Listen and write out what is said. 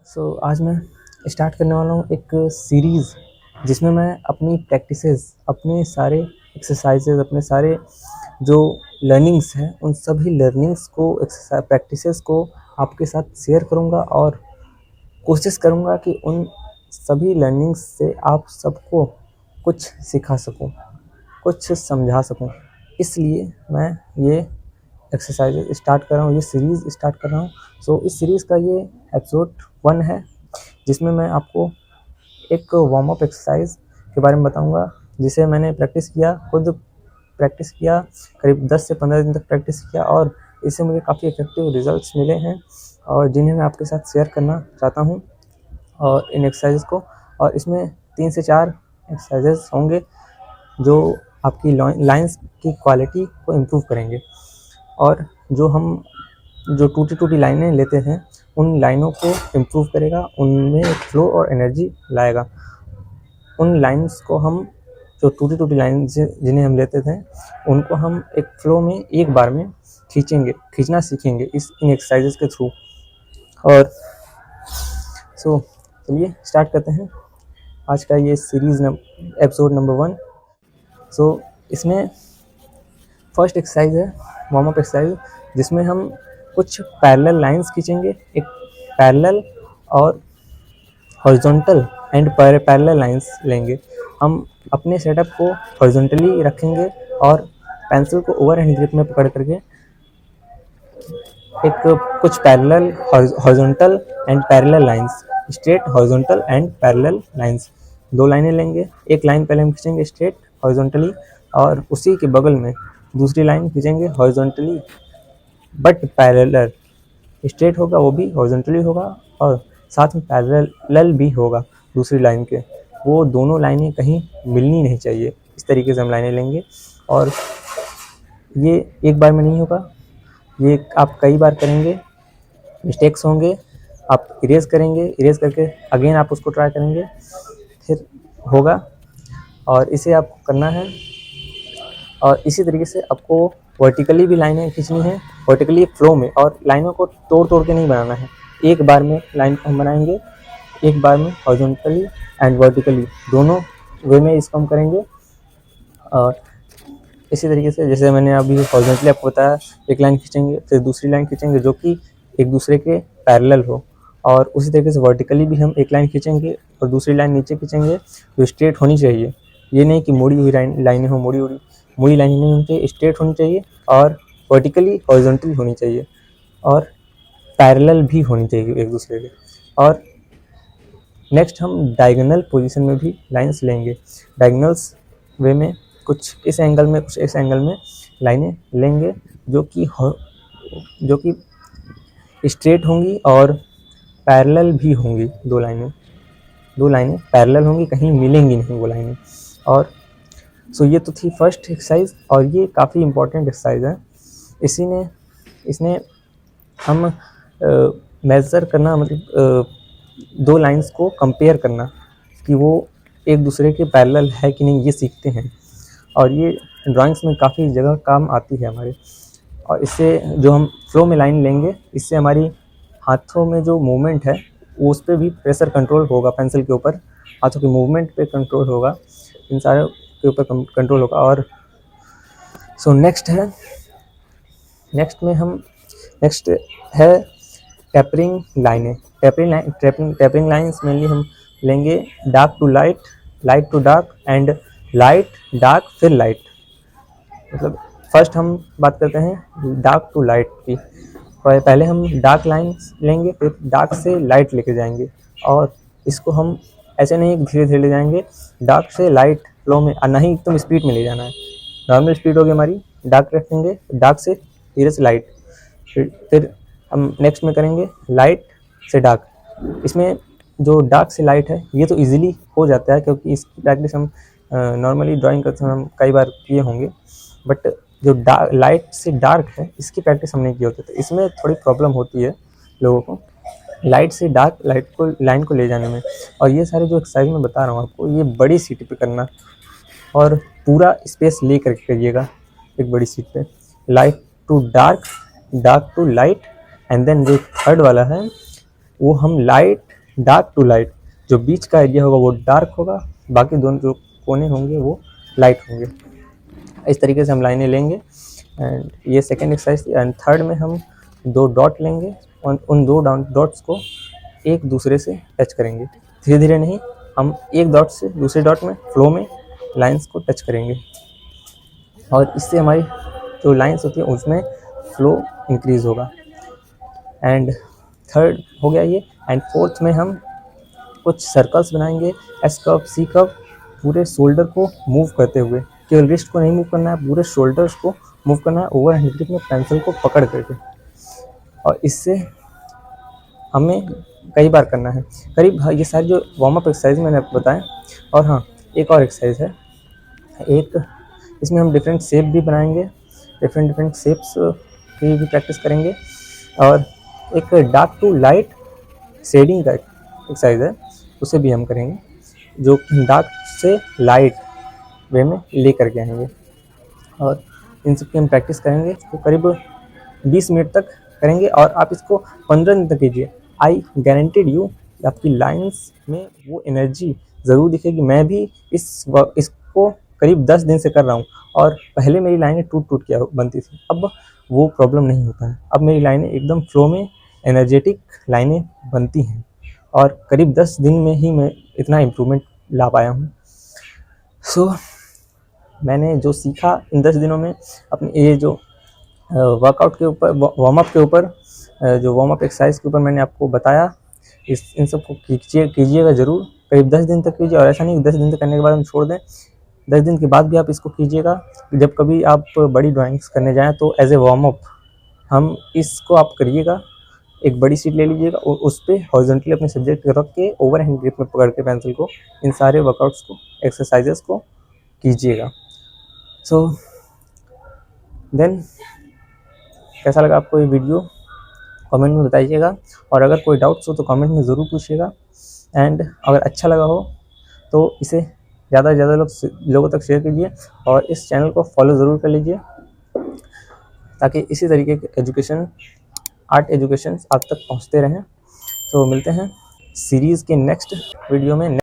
आज मैं स्टार्ट करने वाला हूँ एक सीरीज़ जिसमें मैं अपनी प्रैक्टिसेस, अपने सारे एक्सरसाइजेज, अपने सारे जो लर्निंग्स हैं उन सभी लर्निंग्स को, एक्सरसाइज प्रैक्टिसेस को आपके साथ शेयर करूँगा और कोशिश करूँगा कि उन सभी लर्निंग्स से आप सबको कुछ सिखा सकूँ, कुछ समझा सकूँ। इसलिए मैं ये एक्सरसाइज स्टार्ट कर रहा हूँ, ये सीरीज़ स्टार्ट कर रहा हूँ। इस सीरीज़ का ये एपिसोड 1 है, जिसमें मैं आपको एक वार्म अप एक्सरसाइज के बारे में बताऊंगा, जिसे मैंने खुद प्रैक्टिस किया, करीब 10 से 15 दिन तक प्रैक्टिस किया और इससे मुझे काफ़ी इफेक्टिव रिजल्ट्स मिले हैं और जिन्हें मैं आपके साथ शेयर करना चाहता हूँ और इन एक्सरसाइज को। और इसमें 3 से 4 एक्सरसाइजेस होंगे जो आपकी लाइंस की क्वालिटी को इम्प्रूव करेंगे और जो टूटी लाइनें लेते हैं उन लाइनों को इम्प्रूव करेगा, उनमें फ्लो और एनर्जी लाएगा। उन लाइंस को हम जो टूटी लाइंस जिन्हें हम लेते थे उनको हम एक फ्लो में एक बार में खींचना सीखेंगे इन एक्सरसाइजेस के थ्रू। और चलिए स्टार्ट करते हैं आज का ये सीरीज़ एपिसोड नंबर 1। इसमें फर्स्ट एक्सरसाइज है वार्म अप एक्सरसाइज, जिसमें हम कुछ पैरेलल लाइंस खींचेंगे, एक पैरेलल और हॉरिजॉन्टल एंड पैरेलल लाइंस लेंगे। हम अपने सेटअप को हॉरिजॉन्टली रखेंगे और पेंसिल को ओवर हैंड ग्रिप में पकड़ करके कुछ parallel horizontal and parallel lines, straight horizontal and parallel lines, 2 लाइनें लेंगे। एक लाइन पहले हम खींचेंगे स्ट्रेट हॉरिजॉन्टली और उसी के बगल में दूसरी लाइन खींचेंगे हॉरिजॉन्टली बट पैरेलल। स्ट्रेट होगा वो भी हॉरिजॉन्टली होगा और साथ में पैरेलल भी होगा दूसरी लाइन के। वो दोनों लाइनें कहीं मिलनी नहीं चाहिए। इस तरीके से हम लाइनें लेंगे और ये एक बार में नहीं होगा, ये आप कई बार करेंगे, मिस्टेक्स होंगे, आप इरेज करके अगेन आप उसको ट्राई करेंगे, फिर होगा। और इसे आपको करना है और इसी तरीके से आपको वर्टिकली भी लाइनें खींचनी है, वर्टिकली फ्लो में, और लाइनों को तोड़ के नहीं बनाना है। एक बार में लाइन को हम बनाएंगे, एक बार में हॉरिजॉन्टली एंड वर्टिकली दोनों वे में इसको हम करेंगे। और इसी तरीके से जैसे मैंने अभी हॉरिजॉन्टली आपको बताया, एक लाइन खींचेंगे फिर दूसरी लाइन खींचेंगे जो कि एक दूसरे के पैरेलल हो, और उसी तरीके से वर्टिकली भी हम एक लाइन खींचेंगे और दूसरी लाइन नीचे खींचेंगे जो स्ट्रेट होनी चाहिए। ये नहीं कि मुड़ी हुई लाइनें हो, मुड़ी लाइनें नहीं होनी चाहिए, स्ट्रेट होनी चाहिए और वर्टिकली हॉरिजॉन्टली होनी चाहिए और पैरेलल भी होनी चाहिए एक दूसरे के। और नेक्स्ट हम डायगोनल पोजीशन में भी लाइंस लेंगे। डायगोनल्स वे में कुछ इस एंगल में लाइनें लेंगे जो कि स्ट्रेट होंगी और पैरेलल भी होंगी। दो लाइनें पैरेलल होंगी, कहीं मिलेंगी नहीं वो लाइनें। और ये तो थी फर्स्ट एक्सरसाइज और ये काफ़ी इम्पोर्टेंट एक्सरसाइज है। इसने हम मेज़र करना, मतलब 2 लाइंस को कंपेयर करना कि वो एक दूसरे के पैरेलल है कि नहीं, ये सीखते हैं। और ये ड्राइंग्स में काफ़ी जगह काम आती है हमारे। और इससे जो हम फ्लो में लाइन लेंगे, इससे हमारी हाथों में जो मूवमेंट है वो उस पर भी प्रेशर कंट्रोल होगा, पेंसिल के ऊपर हाथों के मूवमेंट पे कंट्रोल होगा, इन सारे के ऊपर कंट्रोल होगा। और नेक्स्ट है टेपरिंग लाइनें। टेपरिंग लाइन्स मेनली हम लेंगे dark to light, light to dark and light dark फिर लाइट। मतलब फर्स्ट हम बात करते हैं डार्क टू लाइट की। पहले हम डार्क लाइन्स लेंगे, फिर डार्क से लाइट लेके जाएंगे और इसको हम ऐसे नहीं धीरे धीरे ले जाएंगे, डार्क से लाइट फ्लो में, और नहीं एकदम स्पीड में ले जाना है। नॉर्मल स्पीड होगी हमारी, डार्क रखेंगे, डार्क से धीरे से लाइट, फिर हम नेक्स्ट में करेंगे लाइट से डार्क। इसमें जो डार्क से लाइट है ये तो इजीली हो जाता है क्योंकि इसकी प्रैक्टिस हम नॉर्मली ड्राइंग करते समय हम कई बार किए होंगे, बट जो लाइट से डार्क है इसकी प्रैक्टिस हम नहीं किए होते, तो इसमें थोड़ी प्रॉब्लम होती है लोगों को लाइट से डार्क लाइन को ले जाने में। और ये सारे जो एक्सरसाइज मैं बता रहा हूँ आपको, ये बड़ी सीट पे करना और पूरा स्पेस ले करके करिएगा एक बड़ी सीट पे। Light to dark, dark to light, and then जो थर्ड वाला है वो हम लाइट डार्क टू लाइट, जो बीच का एरिया होगा वो डार्क होगा, बाकी दोनों जो कोने होंगे वो लाइट होंगे। इस तरीके से हम लाइनें लेंगे। एंड ये सेकेंड एक्सरसाइज थी। एंड थर्ड में हम 2 डॉट लेंगे और उन 2 डॉट्स को एक दूसरे से टच करेंगे। धीरे धीरे नहीं, हम एक डॉट से दूसरे डॉट में फ्लो में लाइंस को टच करेंगे और इससे हमारी जो लाइंस होती है उसमें फ्लो इंक्रीज होगा। एंड थर्ड हो गया ये। एंड फोर्थ में हम कुछ सर्कल्स बनाएंगे, एस कर्व, सी कर्व, पूरे शोल्डर को मूव करते हुए। केवल रिस्ट को नहीं मूव करना है, पूरे शोल्डर्स को मूव करना है ओवर हैंड ग्रिप में पेंसिल को पकड़ करके। और इससे हमें कई बार करना है, करीब ये सारी जो वार्म अप एक्सरसाइज मैंने आपको बताएं। और हाँ, एक और एक्सरसाइज है, एक इसमें हम डिफरेंट शेप भी बनाएंगे, डिफरेंट शेप्स की भी प्रैक्टिस करेंगे। और एक डार्क टू लाइट शेडिंग का एक्सरसाइज है, उसे भी हम करेंगे, जो डार्क से लाइट वे में ले करके आएंगे। और इन सब की हम प्रैक्टिस करेंगे, तो करीब 20 मिनट तक करेंगे और आप इसको 15 दिन तक कीजिए। आई गारंटीड यू, आपकी लाइंस में वो एनर्जी ज़रूर दिखेगी। मैं भी इसको करीब 10 दिन से कर रहा हूँ और पहले मेरी लाइनें टूट के बनती थी, अब वो प्रॉब्लम नहीं होता है। अब मेरी लाइनें एकदम फ्लो में एनर्जेटिक लाइनें बनती हैं और करीब 10 दिन में ही मैं इतना इम्प्रूवमेंट ला पाया हूँ। सो मैंने जो सीखा इन 10 दिनों में, अपने ये जो वर्कआउट के ऊपर, वार्म अप के ऊपर, जो वार्म अप एक्सरसाइज के ऊपर मैंने आपको बताया, इन सब को कीजिएगा ज़रूर। करीब 10 दिन तक कीजिए, और ऐसा नहीं 10 दिन तक करने के बाद हम छोड़ दें। 10 दिन के बाद भी आप इसको कीजिएगा। जब कभी आप बड़ी ड्राइंग्स करने जाएँ तो एज ए वार्म अप हम इसको आप करिएगा। एक बड़ी शीट ले लीजिएगा और उस पर हॉरिजॉन्टली अपने सब्जेक्ट रख के ओवर हैंड ग्रिप में पकड़ के पेंसिल को इन सारे वर्कआउट्स को, एक्सरसाइजेस को कीजिएगा। सो देन कैसा लगा आपको ये वीडियो, कमेंट में बताइएगा। और अगर कोई डाउट्स हो तो कमेंट में ज़रूर पूछिएगा। एंड अगर अच्छा लगा हो तो इसे ज़्यादा से ज़्यादा लोगों तक शेयर कीजिए और इस चैनल को फॉलो ज़रूर कर लीजिए, ताकि इसी तरीके के एजुकेशन, आर्ट एजुकेशन आप तक पहुंचते रहें। तो मिलते हैं सीरीज़ के नेक्स्ट वीडियो में।